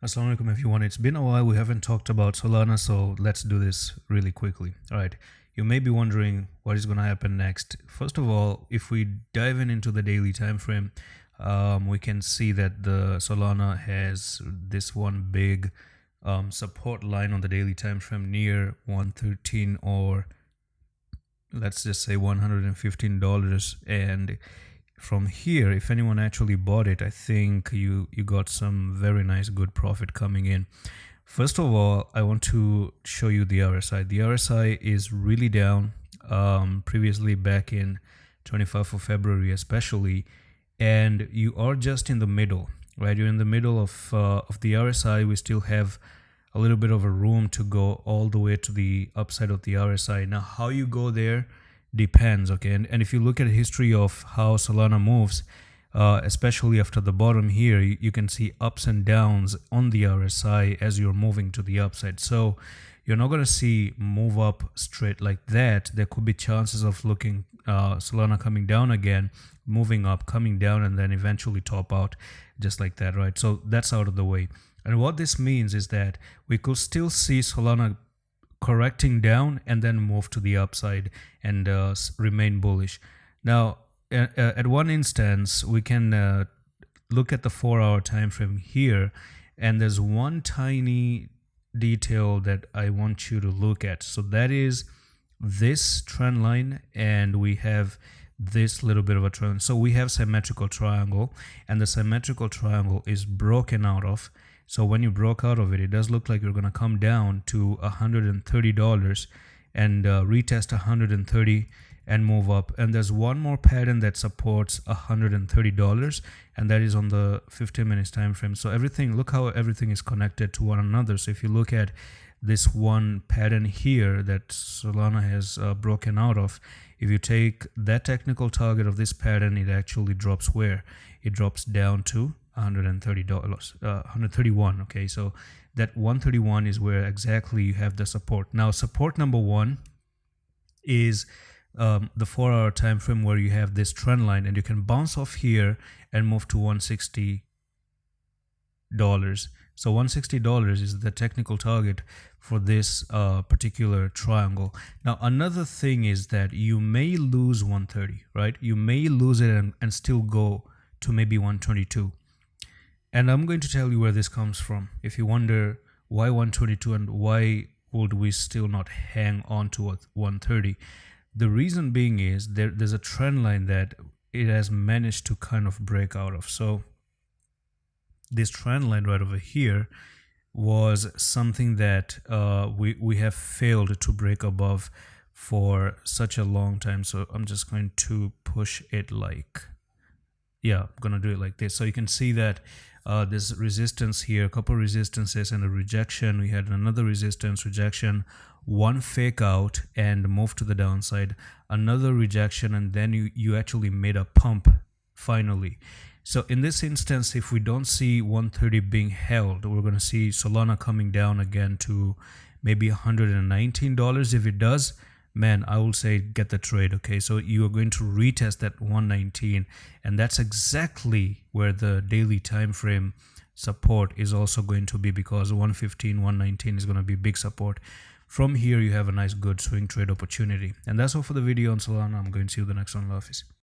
Assalamu alaikum everyone. It's been a while, we haven't talked about Solana, so let's do this really quickly. All right, you may be wondering what is going to happen next. First of all, if we dive into the daily time frame, we can see that the Solana has this one big support line on the daily time frame near 113, or let's just say $115. And from here, if anyone actually bought it, I think you got some very nice good profit coming in. First of all, I want to show you the RSI. The RSI is really down, previously back in 25th of February especially, and you are just in the middle, right? You're in the middle of the RSI. We still have a little bit of a room to go all the way to the upside of the RSI. Now, how you go there depends, okay? And if you look at the history of how Solana moves, especially after the bottom here, you can see ups and downs on the RSI as you're moving to the upside. So you're not going to see move up straight like that. There could be chances of looking Solana coming down again, moving up, coming down, and then eventually top out just like that, right? So that's out of the way. And what this means is that we could still see Solana correcting down and then move to the upside and remain bullish. Now, at one instance, we can look at the 4-hour time frame here, and there's one tiny detail that I want you to look at. So that is this trend line, and we have this little bit of a trend. So we have symmetrical triangle, and the symmetrical triangle is broken out of. So when you broke out of it, it does look like you're going to come down to $130 and retest 130 and move up. And there's one more pattern that supports $130, and that is on the 15 minutes time frame. So everything, look how everything is connected to one another. So if you look at this one pattern here that Solana has broken out of, if you take that technical target of this pattern, it actually drops where? It drops down to $130, 131. Okay, so that 131 is where exactly you have the support. Now, support number one is the 4-hour time frame, where you have this trend line, and you can bounce off here and move to $160. So $160 is the technical target for this particular triangle. Now, another thing is that you may lose 130, right? You may lose it and still go to maybe 122. And I'm going to tell you where this comes from. If you wonder why 122 and why would we still not hang on to 130, the reason being is there's a trend line that it has managed to kind of break out of. So this trend line right over here was something that we have failed to break above for such a long time. So I'm just going to push it like, yeah, I'm going to do it like this. So you can see that there's resistance here, a couple resistances and a rejection. We had another resistance, rejection, one fake out and move to the downside, another rejection, and then you actually made a pump finally. So in this instance, if we don't see 130 being held, we're going to see Solana coming down again to maybe $119. If it does, man, I will say get the trade. Okay, so you are going to retest that 119, and that's exactly where the daily time frame support is also going to be, because 115, 119 is going to be big support. From here, you have a nice good swing trade opportunity. And that's all for the video on Solana. I'm going to see you the next one. Love.